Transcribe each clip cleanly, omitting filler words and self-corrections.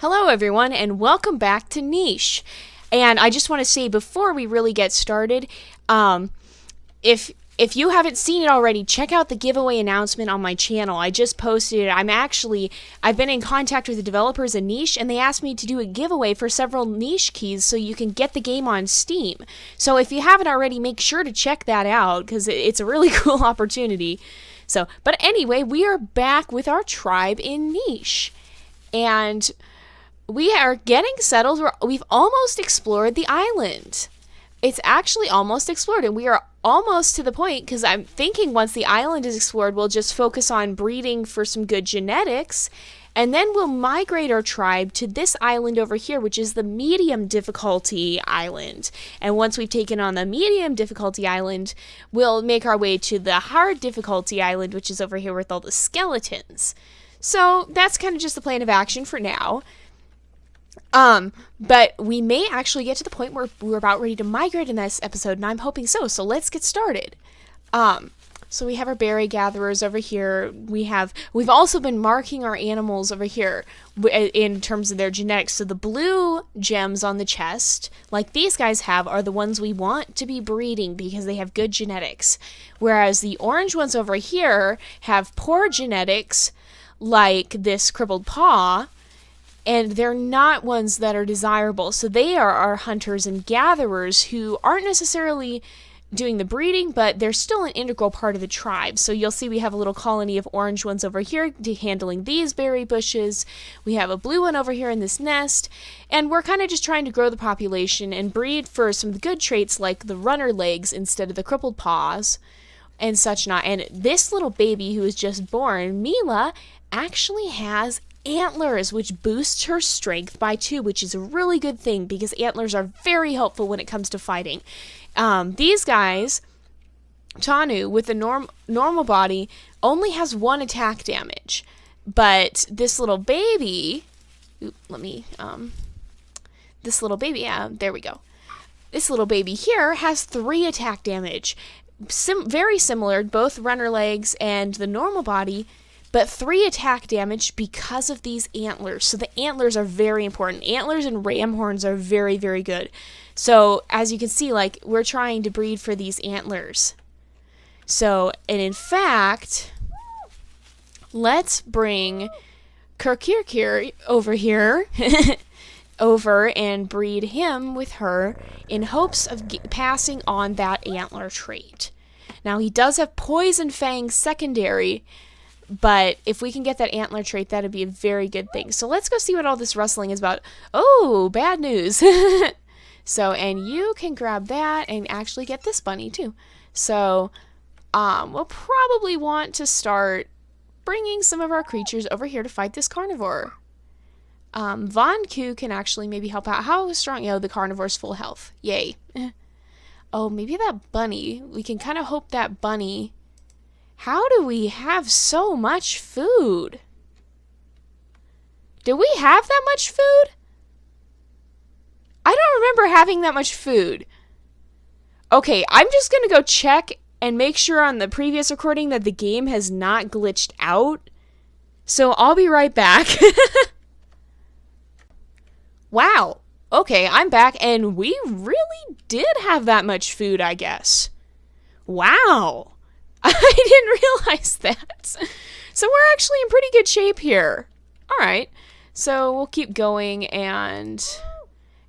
Hello everyone and welcome back to Niche. And I just want to say before we really get started, if you haven't seen it already, check out the giveaway announcement on my channel. I just posted it. I've been in contact with the developers of Niche, and they asked me to do a giveaway for several Niche keys so you can get the game on Steam. So if you haven't already, make sure to check that out because it's a really cool opportunity. But anyway, we are back with our tribe in Niche. And we are getting settled. We've almost explored the island. It's actually almost explored, and we are almost to the point, because I'm thinking once the island is explored, we'll just focus on breeding for some good genetics, and then we'll migrate our tribe to this island over here, which is the medium difficulty island. And once we've taken on the medium difficulty island, we'll make our way to the hard difficulty island, which is over here with all the skeletons. So that's kind of just the plan of action for now. But we may actually get to the point where we're about ready to migrate in this episode, and I'm hoping so. So let's get started. So we have our berry gatherers over here. We've also been marking our animals over here in terms of their genetics. So the blue gems on the chest, like these guys have, are the ones we want to be breeding because they have good genetics. Whereas the orange ones over here have poor genetics, like this crippled paw, and they're not ones that are desirable. So they are our hunters and gatherers who aren't necessarily doing the breeding, but they're still an integral part of the tribe. So you'll see we have a little colony of orange ones over here handling these berry bushes. We have a blue one over here in this nest. And we're kind of just trying to grow the population and breed for some of the good traits like the runner legs instead of the crippled paws and such not. And this little baby who was just born, Mila, actually has antlers, which boosts her strength by 2, which is a really good thing because antlers are very helpful when it comes to fighting. These guys, Tanu, with the normal body, only has 1 attack damage. But this little baby, this little baby, yeah, there we go. This little baby here has 3 attack damage. Very similar, both runner legs and the normal body, but 3 attack damage because of these antlers. So the antlers are very important. Antlers and ram horns are very, very good. So as you can see, like, we're trying to breed for these antlers. So, and in fact, let's bring Kirkir over here over and breed him with her in hopes of passing on that antler trait. Now, he does have Poison Fang secondary, but if we can get that antler trait, that'd be a very good thing. So let's go see what all this rustling is about. Oh, bad news. So, and you can grab that and actually get this bunny too. So, we'll probably want to start bringing some of our creatures over here to fight this carnivore. Von Ku can actually maybe help out. How strong? Oh, the carnivore's full health. Yay. Oh, maybe that bunny. We can kind of hope that bunny... How do we have so much food? Do we have that much food? I don't remember having that much food. Okay, I'm just going to go check and make sure on the previous recording that the game has not glitched out. So I'll be right back. Wow. Okay, I'm back, and we really did have that much food, I guess. Wow. I didn't realize that. So we're actually in pretty good shape here. Alright, so we'll keep going, and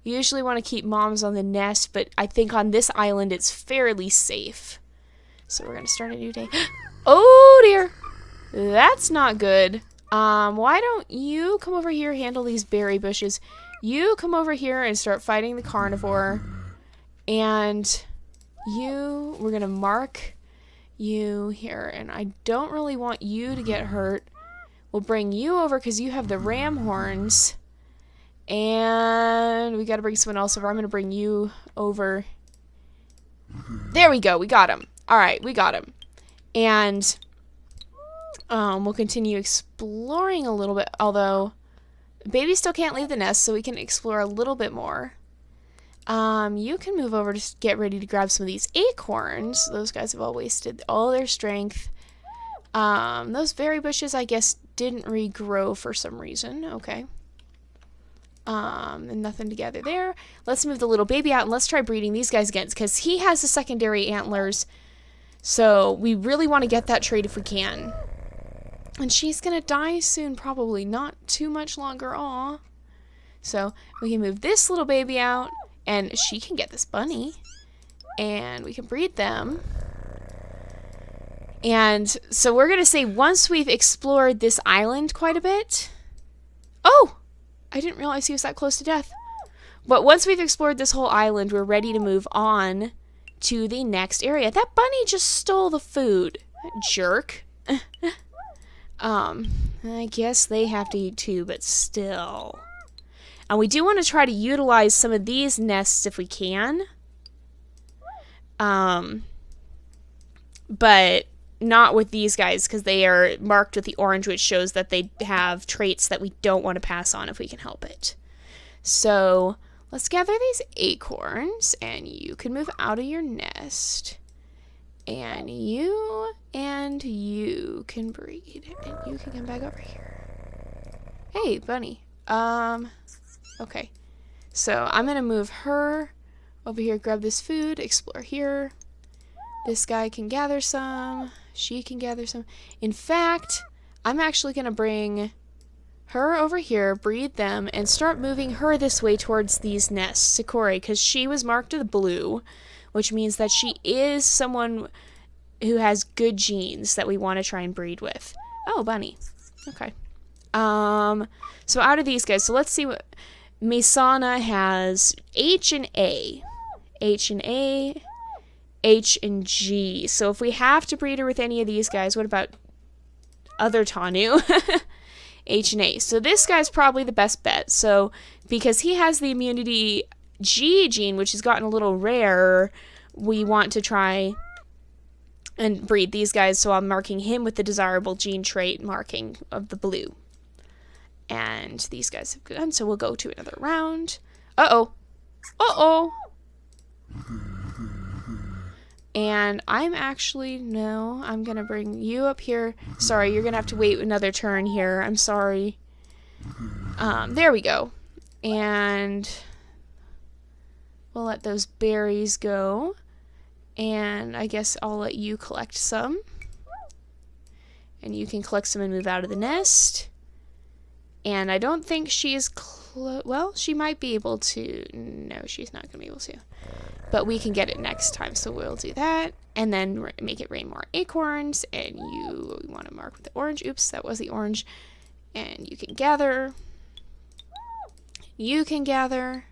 usually want to keep moms on the nest, but I think on this island it's fairly safe. So we're going to start a new day. Oh dear, that's not good. Why don't you come over here, handle these berry bushes. You come over here and start fighting the carnivore. And we're going to mark you here, and I don't really want you to get hurt. We'll bring you over because you have the ram horns, and we got to bring someone else over. I'm going to bring you over. There we go. We got him. All right, we got him. And we'll continue exploring a little bit, although baby still can't leave the nest, so we can explore a little bit more. You can move over to get ready to grab some of these acorns. Those guys have all wasted all their strength. Those berry bushes, I guess, didn't regrow for some reason. Okay. And nothing to gather there. Let's move the little baby out and let's try breeding these guys again because he has the secondary antlers. So we really want to get that trait if we can. And she's going to die soon, probably. Not too much longer. Aw. So we can move this little baby out and she can get this bunny. And we can breed them. And so we're going to say once we've explored this island quite a bit. Oh! I didn't realize he was that close to death. But once we've explored this whole island, we're ready to move on to the next area. That bunny just stole the food. That jerk. I guess they have to eat too, but still. And we do want to try to utilize some of these nests if we can. But not with these guys because they are marked with the orange, which shows that they have traits that we don't want to pass on if we can help it. So let's gather these acorns and you can move out of your nest. And you can breed and you can come back over here. Hey, bunny. Okay. So I'm going to move her over here, grab this food, explore here. This guy can gather some. She can gather some. In fact, I'm actually going to bring her over here, breed them, and start moving her this way towards these nests, Sakura, because she was marked with blue, which means that she is someone who has good genes that we want to try and breed with. Oh, bunny. Okay. So out of these guys, so let's see what Mesana has. H and A. H and A. H and G. So if we have to breed her with any of these guys, what about other Tanu? H and A. So this guy's probably the best bet. So because he has the immunity G gene, which has gotten a little rare, we want to try and breed these guys. So I'm marking him with the desirable gene trait marking of the blue. And these guys have gone, so we'll go to another round. Uh-oh. Uh-oh. And I'm going to bring you up here. Sorry, you're going to have to wait another turn here. I'm sorry. There we go. And we'll let those berries go. And I guess I'll let you collect some. And you can collect some and move out of the nest. And I don't think she is well, she might be able to. No, she's not going to be able to. But we can get it next time, so we'll do that. And then make it rain more acorns. And you want to mark with the orange. Oops, that was the orange. And you can gather. You can gather.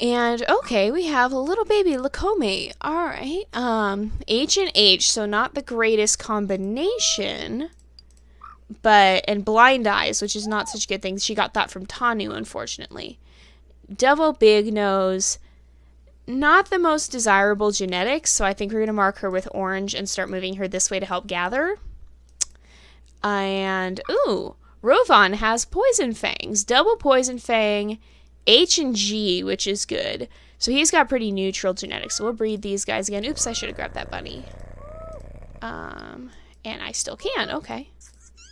And, okay, we have a little baby Lacome. Alright. H and H, so not the greatest combination. And blind eyes, which is not such a good thing. She got that from Tanu, unfortunately. Double big nose. Not the most desirable genetics, so I think we're going to mark her with orange and start moving her this way to help gather. And, ooh, Rovan has poison fangs. Double poison fang, H and G, which is good. So he's got pretty neutral genetics, so we'll breed these guys again. Oops, I should have grabbed that bunny. And I still can, okay.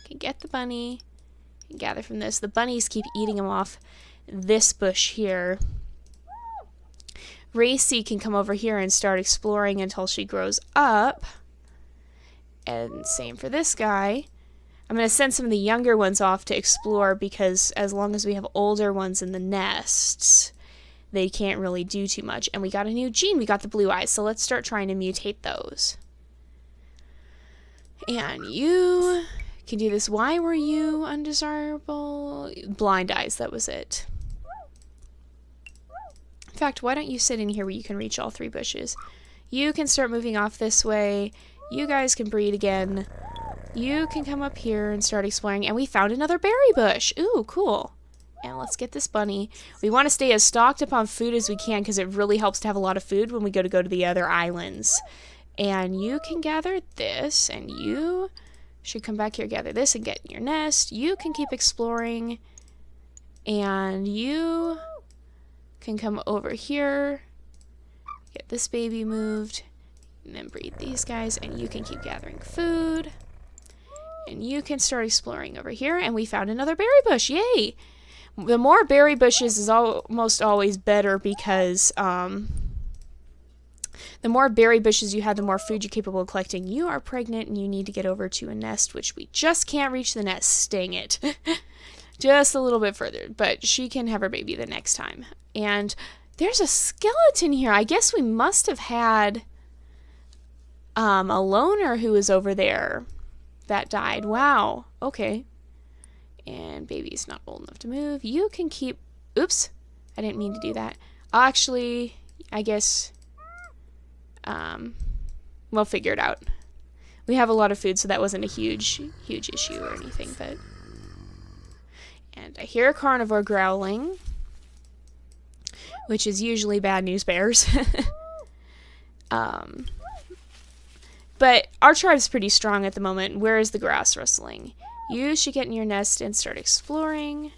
Can get the bunny, and gather from this. The bunnies keep eating them off this bush here. Racy can come over here and start exploring until she grows up. And same for this guy. I'm going to send some of the younger ones off to explore because as long as we have older ones in the nests, they can't really do too much. And we got a new gene. We got the blue eyes, so let's start trying to mutate those. And you can do this. Why were you undesirable? Blind eyes, that was it. In fact, why don't you sit in here where you can reach all three bushes? You can start moving off this way. You guys can breed again. You can come up here and start exploring. And we found another berry bush. Ooh, cool. And let's get this bunny. We want to stay as stocked up on food as we can because it really helps to have a lot of food when we go to the other islands. And you can gather this, and you should come back here, gather this, and get in your nest. You can keep exploring, and you can come over here, get this baby moved, and then breed these guys, and you can keep gathering food. And you can start exploring over here, and we found another berry bush. Yay! The more berry bushes is almost always better because the more berry bushes you have, the more food you're capable of collecting. You are pregnant and you need to get over to a nest, which we just can't reach the nest. Dang it. Just a little bit further, but she can have her baby the next time. And there's a skeleton here. I guess we must have had a loner who was over there that died. Wow. Okay. And baby's not old enough to move. You can keep... Oops. I didn't mean to do that. Actually, I guess... we'll figure it out. We have a lot of food, so that wasn't a huge issue or anything, but... And I hear a carnivore growling, which is usually bad news bears. But our tribe's pretty strong at the moment. Where is the grass rustling? You should get in your nest and start exploring.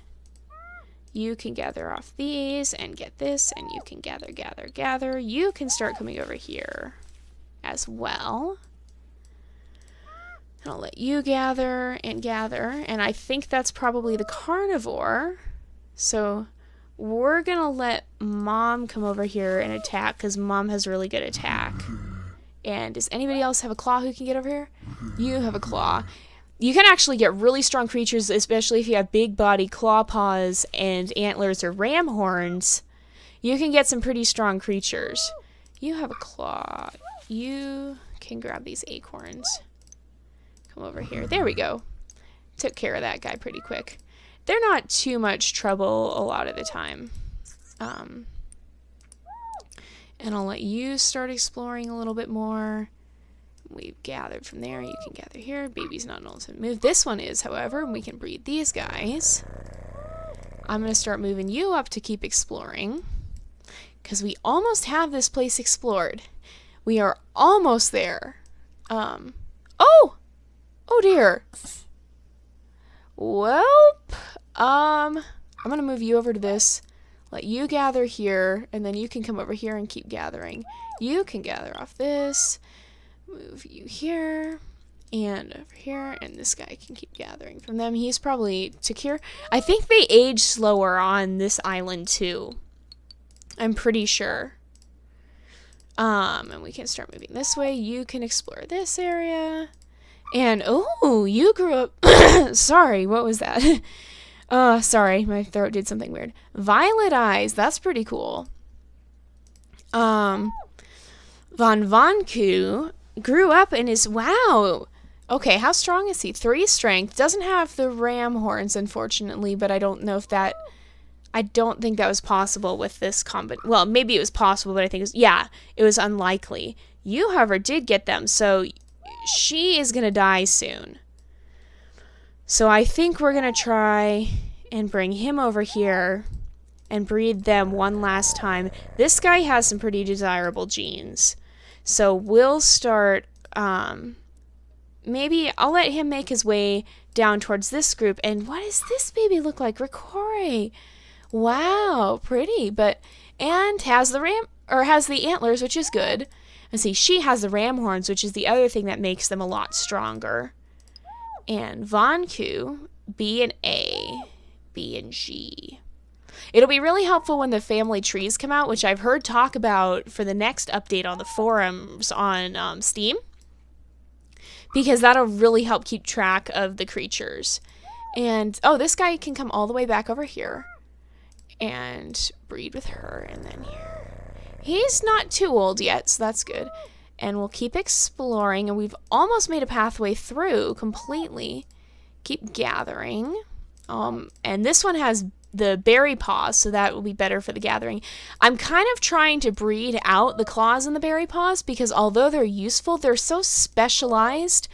You can gather off these and get this, and you can gather. You can start coming over here as well. I'll let you gather, and I think that's probably the carnivore. So we're gonna let Mom come over here and attack, because Mom has really good attack. And does anybody else have a claw who can get over here? You have a claw. You can actually get really strong creatures, especially if you have big body claw paws and antlers or ram horns. You can get some pretty strong creatures. You have a claw. You can grab these acorns. Come over here. There we go. Took care of that guy pretty quick. They're not too much trouble a lot of the time. And I'll let you start exploring a little bit more. We've gathered from there. You can gather here. Baby's not an ultimate move. This one is, however, and we can breed these guys. I'm going to start moving you up to keep exploring, because we almost have this place explored. We are almost there. Oh dear. Well, I'm going to move you over to this. Let you gather here, and then you can come over here and keep gathering. You can gather off this. Move you here and over here, and this guy can keep gathering from them. He's probably secure. I think they age slower on this island too. I'm pretty sure. And we can start moving this way. You can explore this area. And oh, you grew up. Sorry, what was that? Sorry, my throat did something weird. Violet eyes, that's pretty cool. Von Vanku grew up and is, wow. Okay, how strong is he? 3 strength. Doesn't have the ram horns, unfortunately, but I don't know if that, I don't think that was possible with this combat. Well, maybe it was possible, but I think it was unlikely. You, however, did get them, so she is going to die soon. So I think we're going to try and bring him over here and breed them one last time. This guy has some pretty desirable genes. So we'll start, maybe I'll let him make his way down towards this group. And what does this baby look like? Ricori. Wow, pretty. And has the antlers, which is good. And see, she has the ram horns, which is the other thing that makes them a lot stronger. And Vanku, B and A, B and G. It'll be really helpful when the family trees come out, which I've heard talk about for the next update on the forums on Steam. Because that'll really help keep track of the creatures. And, oh, this guy can come all the way back over here. And breed with her, and then here. He's not too old yet, so that's good. And we'll keep exploring, and we've almost made a pathway through completely. Keep gathering. And this one has the berry paws, so that will be better for the gathering. I'm kind of trying to breed out the claws and the berry paws, because although they're useful, they're so specialized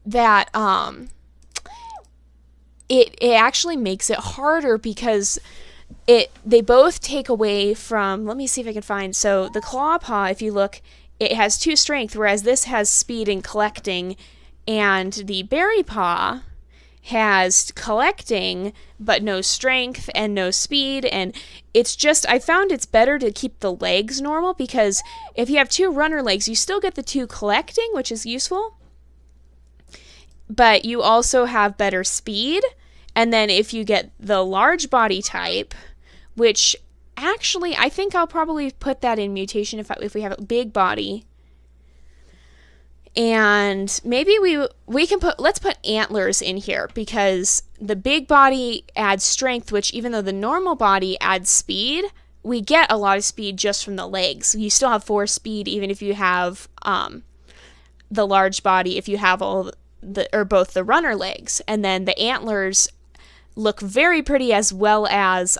that it actually makes it harder, because they both take away from, let me see if I can find, so the claw paw, if you look, it has 2 strength, whereas this has speed and collecting, and the berry paw has collecting, but no strength and no speed, and it's just, I found it's better to keep the legs normal, because if you have 2 runner legs, you still get the 2 collecting, which is useful, but you also have better speed, And then if you get the large body type, which actually I think I'll probably put that in mutation if we have a big body. And maybe we can let's put antlers in here, because the big body adds strength, which even though the normal body adds speed, we get a lot of speed just from the legs. You still have 4 speed even if you have the large body, if you have both the runner legs. And then the antlers look very pretty, as well as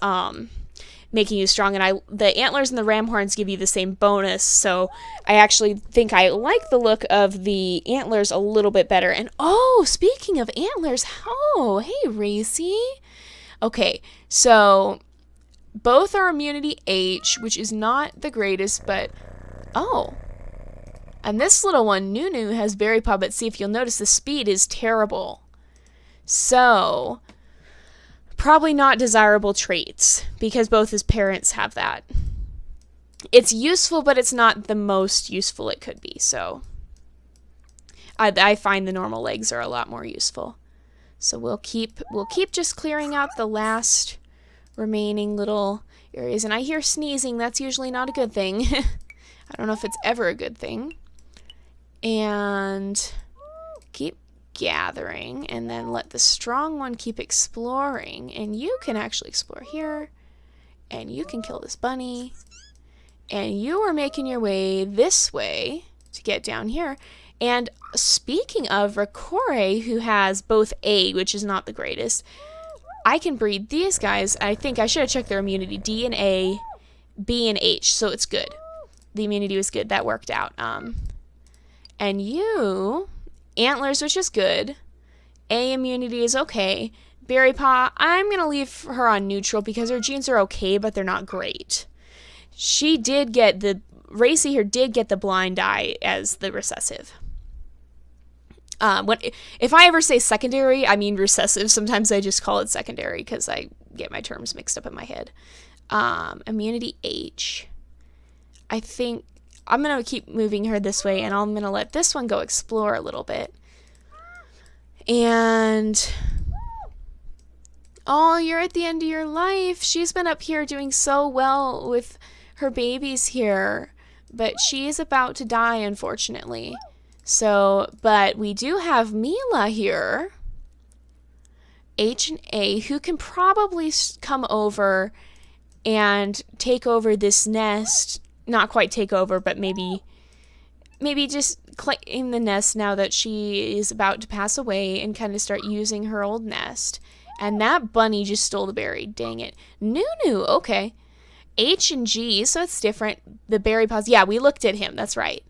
making you strong. And the antlers and the ram horns give you the same bonus, so I actually think I like the look of the antlers a little bit better. And oh, speaking of antlers, oh, hey Racy. Okay, so both are immunity H, which is not the greatest, but oh. And this little one, Nunu, has berry paw, but see, if you'll notice, the speed is terrible. So probably not desirable traits, because both his parents have that. It's useful, but it's not the most useful it could be. So I find the normal legs are a lot more useful. So we'll keep just clearing out the last remaining little areas. And I hear sneezing. That's usually not a good thing. I don't know if it's ever a good thing. And keep gathering, and then let the strong one keep exploring. And you can actually explore here, and you can kill this bunny, and you are making your way this way to get down here. And speaking of Rakore, who has both A, which is not the greatest, I can breed these guys. I think I should have checked their immunity. D and A, B and H, so it's good. The immunity was good. That worked out. And you, antlers, which is good. A immunity is okay. Berry paw, I'm going to leave her on neutral because her genes are okay, but they're not great. She did get Racy here did get the blind eye as the recessive. If I ever say secondary, I mean recessive. Sometimes I just call it secondary because I get my terms mixed up in my head. Immunity H. I think I'm going to keep moving her this way, and I'm going to let this one go explore a little bit. And oh, you're at the end of your life. She's been up here doing so well with her babies here, but she is about to die, unfortunately. So, but we do have Mila here, H and A, who can probably come over and take over this nest. Not quite take over, but maybe just claim the nest now that she is about to pass away, and kind of start using her old nest. And that bunny just stole the berry. Dang it. Nunu, okay. H and G, so it's different. The berry paws, yeah, we looked at him, that's right.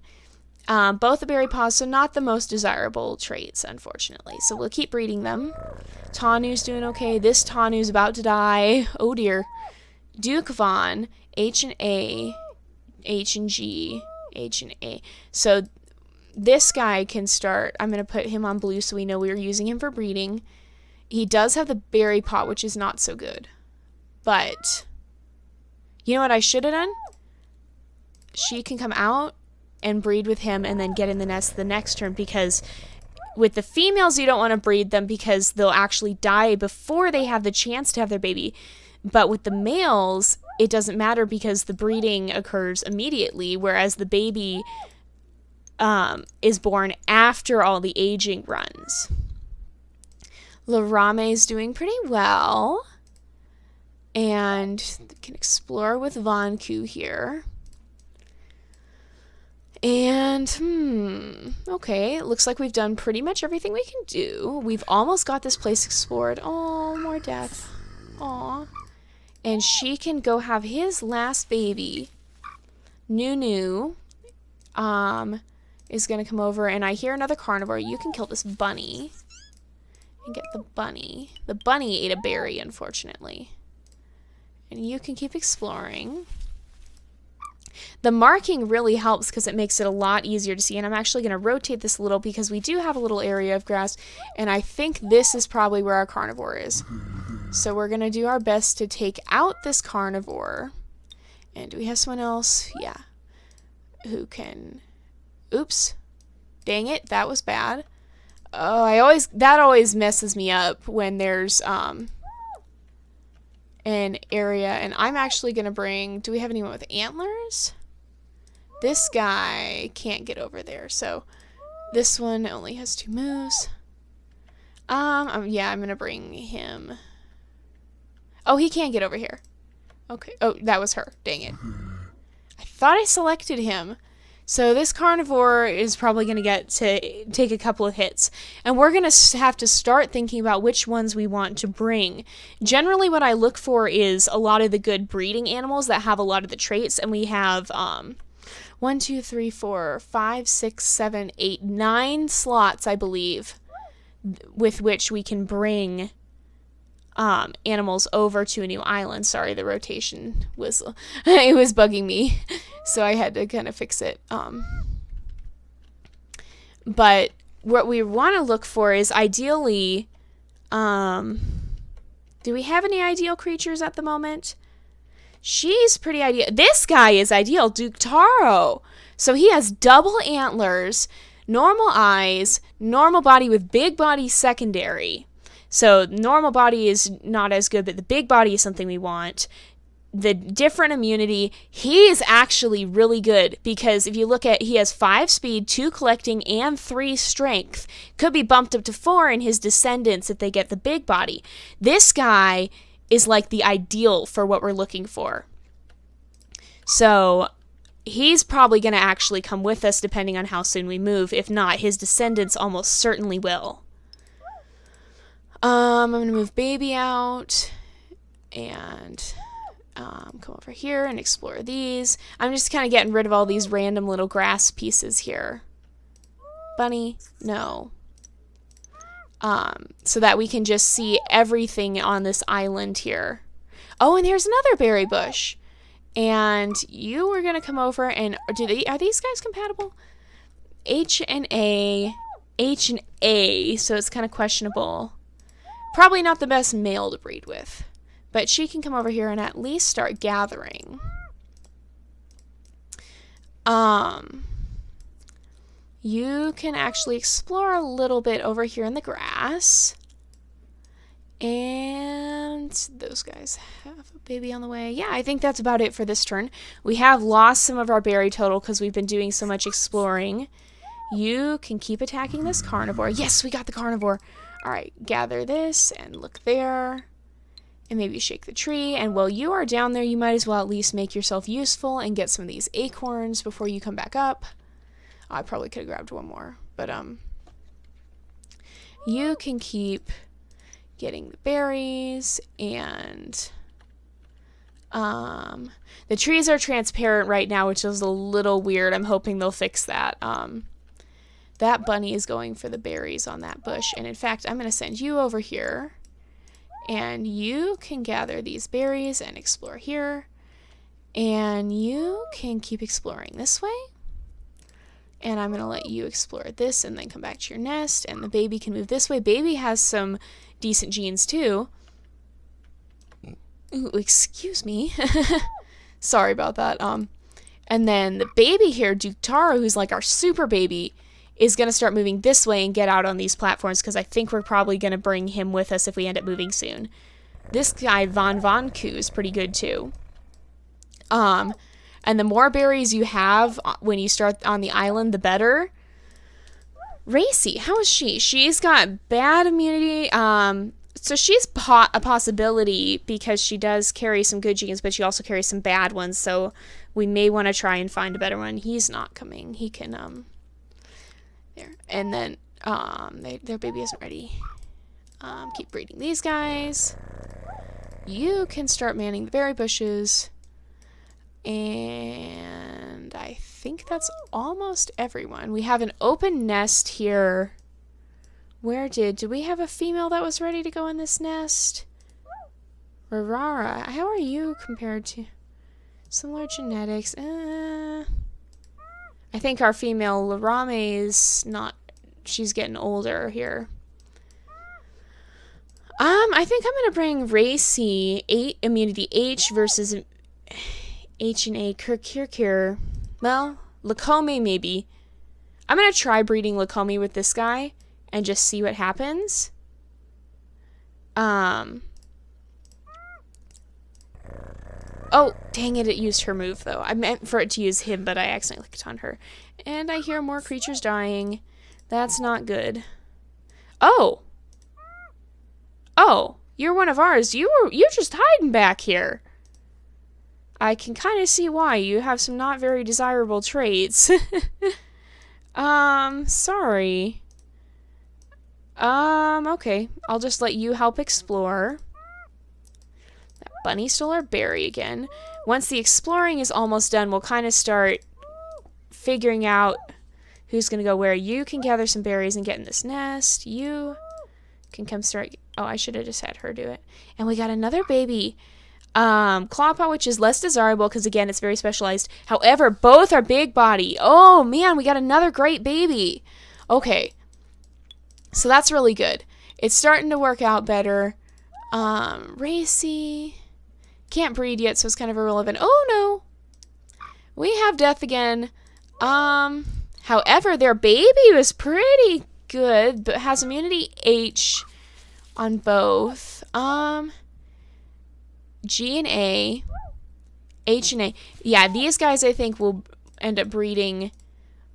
Both the berry paws, so not the most desirable traits, unfortunately. So we'll keep breeding them. Tanu's doing okay. This Tanu's about to die. Oh dear. Duke Von, H and A, H and G, H and A. So this guy can start. I'm going to put him on blue so we know we are using him for breeding. He does have the berry paw, which is not so good. But you know what I should have done? She can come out and breed with him and then get in the nest the next turn, because with the females you don't want to breed them because they'll actually die before they have the chance to have their baby. But with the males, it doesn't matter because the breeding occurs immediately, whereas the baby is born after all the aging runs. Larame is doing pretty well. And can explore with Vanku here. And, okay, it looks like we've done pretty much everything we can do. We've almost got this place explored. Oh, more death. Aw. And she can go have his last baby. Nunu is going to come over, and I hear another carnivore. You can kill this bunny and get the bunny. The bunny ate a berry, unfortunately. And you can keep exploring. The marking really helps because it makes it a lot easier to see. And I'm actually going to rotate this a little because we do have a little area of grass. And I think this is probably where our carnivore is. So we're going to do our best to take out this carnivore. And do we have someone else? Yeah. Who can... Oops. Dang it. That was bad. Oh, that always messes me up when there's an area, and I'm actually gonna bring. Do we have anyone with antlers? This guy can't get over there, so this one only has 2 moves. Yeah, I'm gonna bring him. Oh, he can't get over here. Okay. Oh, that was her. Dang it. I thought I selected him. So this carnivore is probably going to get to take a couple of hits. And we're going to have to start thinking about which ones we want to bring. Generally, what I look for is a lot of the good breeding animals that have a lot of the traits. And we have 1, 2, 3, 4, 5, 6, 7, 8, 9 slots, I believe, with which we can bring animals over to a new island. Sorry, the rotation was it was bugging me, so I had to kind of fix it. But what we want to look for is ideally, do we have any ideal creatures at the moment? She's pretty ideal. This guy is ideal, Duke Taro. So he has double antlers, normal eyes, normal body with big body secondary. So normal body is not as good, but the big body is something we want. The different immunity, he is actually really good because if you look at, he has 5 speed, 2 collecting, and 3 strength. Could be bumped up to 4 in his descendants if they get the big body. This guy is like the ideal for what we're looking for. So he's probably going to actually come with us depending on how soon we move. If not, his descendants almost certainly will. I'm going to move baby out and come over here and explore these. I'm just kind of getting rid of all these random little grass pieces here. Bunny, no. So that we can just see everything on this island here. Oh, and here's another berry bush. And you were going to come over and are these guys compatible? H and A, so it's kind of questionable. Probably not the best male to breed with. But she can come over here and at least start gathering. You can actually explore a little bit over here in the grass. And those guys have a baby on the way. Yeah, I think that's about it for this turn. We have lost some of our berry total because we've been doing so much exploring. You can keep attacking this carnivore. Yes, we got the carnivore. All right, gather this and look there. And maybe shake the tree. And while you are down there, you might as well at least make yourself useful and get some of these acorns before you come back up. Oh, I probably could have grabbed one more. But you can keep getting the berries. And the trees are transparent right now, which is a little weird. I'm hoping they'll fix that. That bunny is going for the berries on that bush. And in fact, I'm going to send you over here. And you can gather these berries and explore here. And you can keep exploring this way. And I'm going to let you explore this and then come back to your nest. And the baby can move this way. Baby has some decent genes too. Ooh, excuse me. Sorry about that. And then the baby here, Duke Taro, who's like our super baby, is going to start moving this way and get out on these platforms because I think we're probably going to bring him with us if we end up moving soon. This guy, Von Ku, is pretty good too. And the more berries you have when you start on the island, the better. Racy, how is she? She's got bad immunity. So she's a possibility because she does carry some good genes, but she also carries some bad ones. So we may want to try and find a better one. He's not coming. He can, there. And then their baby isn't ready. Keep breeding these guys. You can start manning the berry bushes. And I think that's almost everyone. We have an open nest here. Where did we have a female that was ready to go in this nest? Rarara, how are you compared to similar genetics? I think our female Larame is not, she's getting older here. I think I'm going to bring Racy, 8 immunity H versus H and A Kirkir. Well, Lakome maybe. I'm going to try breeding Lakome with this guy and just see what happens. Oh, dang it, it used her move, though. I meant for it to use him, but I accidentally clicked on her. And I hear more creatures dying. That's not good. Oh! Oh, you're one of ours. You're just hiding back here. I can kind of see why. You have some not very desirable traits. Sorry. Okay. I'll just let you help explore. That bunny stole our berry again. Once the exploring is almost done, we'll kind of start figuring out who's going to go where. You can gather some berries and get in this nest. You can come start... Oh, I should have just had her do it. And we got another baby. Clawpaw, which is less desirable because, again, it's very specialized. However, both are big body. Oh, man, we got another great baby. Okay. So that's really good. It's starting to work out better. Racy. Can't breed yet, so it's kind of irrelevant. Oh, no. We have death again. However, their baby was pretty good, but has immunity H on both. G and A. H and A. Yeah, these guys I think will end up breeding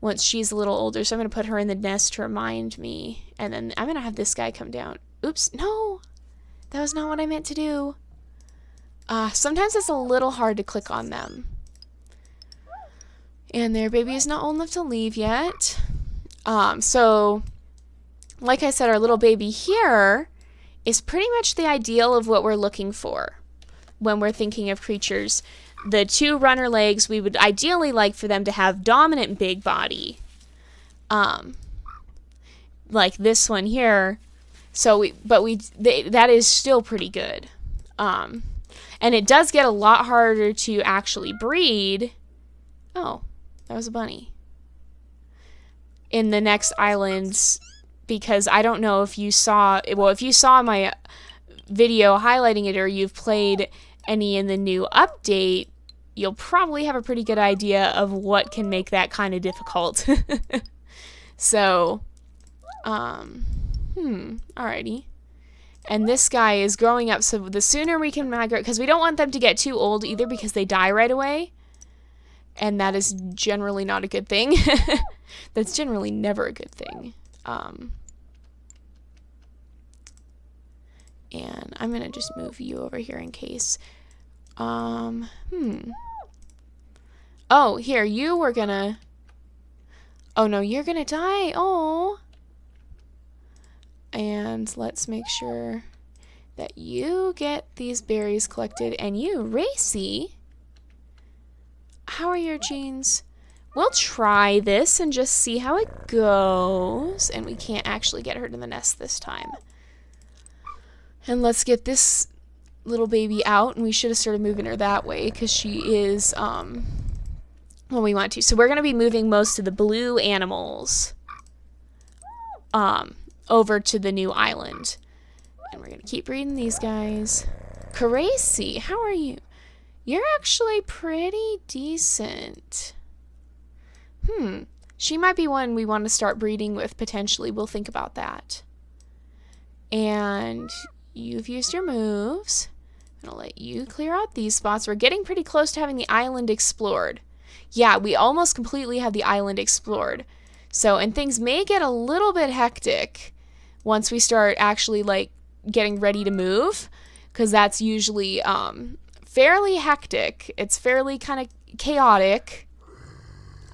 once she's a little older, so I'm going to put her in the nest to remind me. And then I'm going to have this guy come down. Oops, no! That was not what I meant to do. Sometimes it's a little hard to click on them. And their baby is not old enough to leave yet. So, like I said, our little baby here is pretty much the ideal of what we're looking for when we're thinking of creatures. The two runner legs, we would ideally like for them to have dominant big body. Like this one here. So that is still pretty good. And it does get a lot harder to actually breed. Oh, that was a bunny. In the next islands, because I don't know if you saw, well, if you saw my video highlighting it or you've played any in the new update, you'll probably have a pretty good idea of what can make that kind of difficult. So, alrighty. And this guy is growing up, so the sooner we can migrate, because we don't want them to get too old either because they die right away. And that is generally not a good thing. That's generally never a good thing. And I'm going to just move you over here in case. Oh, here, you were going to... Oh, no, you're going to die. Oh. And let's make sure that you get these berries collected. And you, Racy, how are your genes? We'll try this and just see how it goes. And we can't actually get her to the nest this time. And let's get this little baby out. And we should have started moving her that way because she is when we want to. So we're going to be moving most of the blue animals over to the new island. And we're going to keep breeding these guys. Caracy, how are you? You're actually pretty decent. She might be one we want to start breeding with potentially. We'll think about that. And you've used your moves. I'm going to let you clear out these spots. We're getting pretty close to having the island explored. Yeah, we almost completely have the island explored. So, and things may get a little bit hectic once we start actually, like, getting ready to move. Because that's usually fairly hectic. It's fairly kind of chaotic.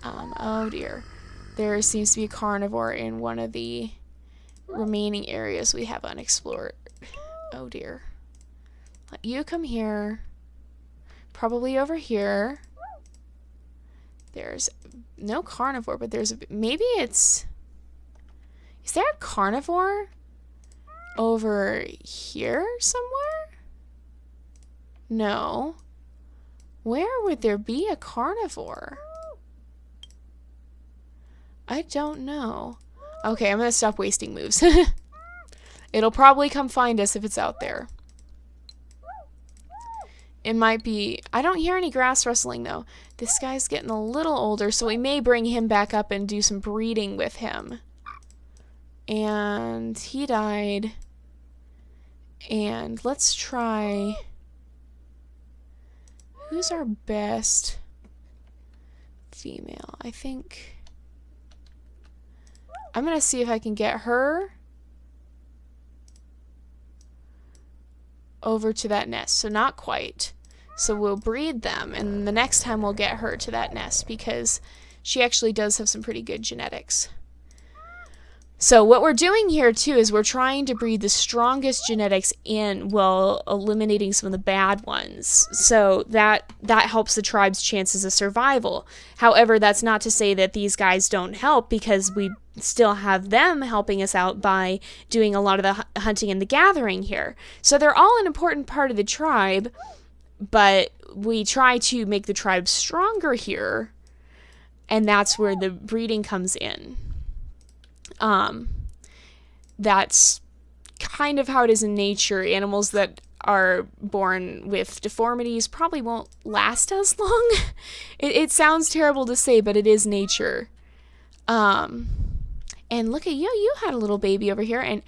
Oh dear. There seems to be a carnivore in one of the remaining areas we have unexplored. Oh dear. Let you come here. Probably over here. There's no carnivore, but there's a... Maybe it's... Is there a carnivore over here somewhere? No. Where would there be a carnivore? I don't know. Okay, I'm going to stop wasting moves. It'll probably come find us if it's out there. It might be... I don't hear any grass rustling, though. This guy's getting a little older, so we may bring him back up and do some breeding with him. And he died. And let's try... Who's our best female? I think... I'm going to see if I can get her over to that nest. So not quite. So we'll breed them, and the next time we'll get her to that nest because she actually does have some pretty good genetics. So what we're doing here too is we're trying to breed the strongest genetics in while eliminating some of the bad ones. So that helps the tribe's chances of survival. However, that's not to say that these guys don't help, because we still have them helping us out by doing a lot of the hunting and the gathering here. So they're all an important part of the tribe, but we try to make the tribe stronger here, and that's where the breeding comes in. That's kind of how it is in nature. Animals that are born with deformities probably won't last as long. It sounds terrible to say, but it is nature. And look at you. You had a little baby over here, and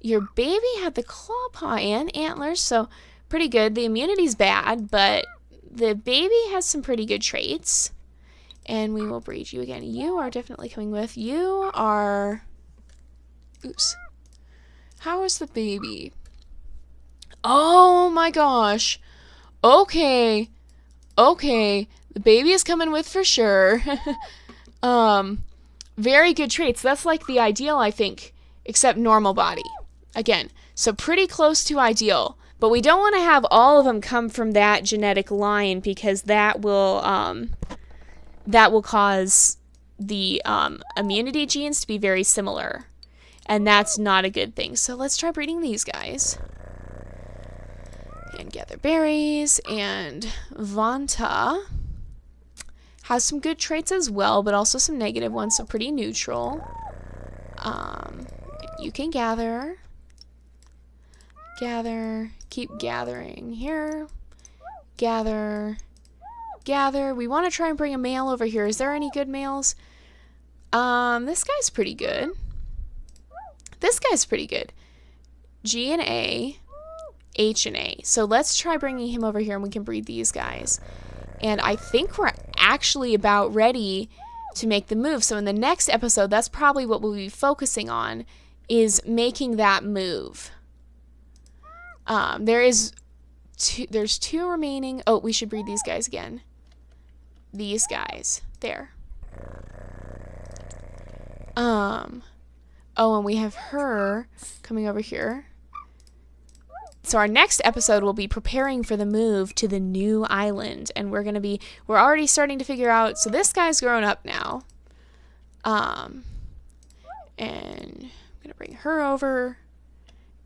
your baby had the claw paw and antlers, so pretty good. The immunity's bad, but the baby has some pretty good traits. And we will breed you again. You are definitely coming with. You are... Oops. How is the baby? Oh my gosh. Okay. Okay. The baby is coming with for sure. Very good traits. That's like the ideal, I think, except normal body. Again, so pretty close to ideal. But we don't want to have all of them come from that genetic line, because that will cause the immunity genes to be very similar. And that's not a good thing. So let's try breeding these guys. And gather berries. And Vanta has some good traits as well, but also some negative ones, so pretty neutral. You can gather. Gather. Keep gathering here. Gather. Gather. We want to try and bring a male over here. Is there any good males? This guy's pretty good. This guy's pretty good. G and A, H and A. So let's try bringing him over here, and we can breed these guys. And I think we're actually about ready to make the move. So in the next episode, that's probably what we'll be focusing on, is making that move. There's two remaining. Oh, we should breed these guys again. These guys. There. Oh, and we have her coming over here. So our next episode will be preparing for the move to the new island. And we're already starting to figure out, so this guy's grown up now. And I'm going to bring her over.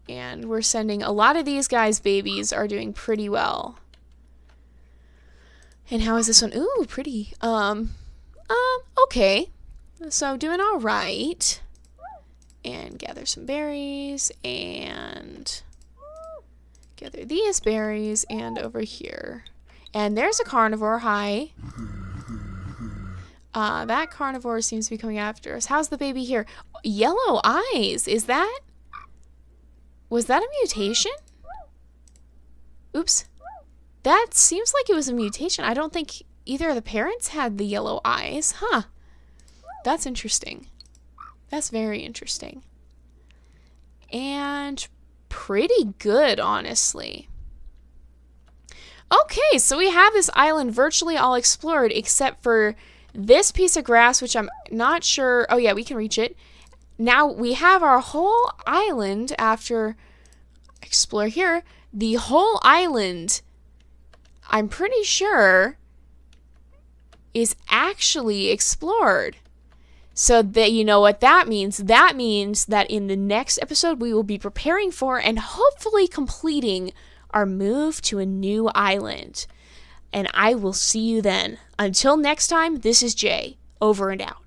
And we're sending, a lot of these guys' babies are doing pretty well. And how is this one? Ooh, pretty. Okay. So doing all right. And gather some berries, and gather these berries, and over here. And there's a carnivore. Hi. That carnivore seems to be coming after us. How's the baby here? Yellow eyes. Was that a mutation? Oops. That seems like it was a mutation. I don't think either of the parents had the yellow eyes. Huh. That's interesting. That's very interesting. And pretty good, honestly. Okay, so we have this island virtually all explored, except for this piece of grass, which I'm not sure. Oh yeah, we can reach it. Now we have our whole island after explore here. The whole island, I'm pretty sure, is actually explored. So that, you know what that means? That means that in the next episode we will be preparing for and hopefully completing our move to a new island. And I will see you then. Until next time, this is Jay. Over and out.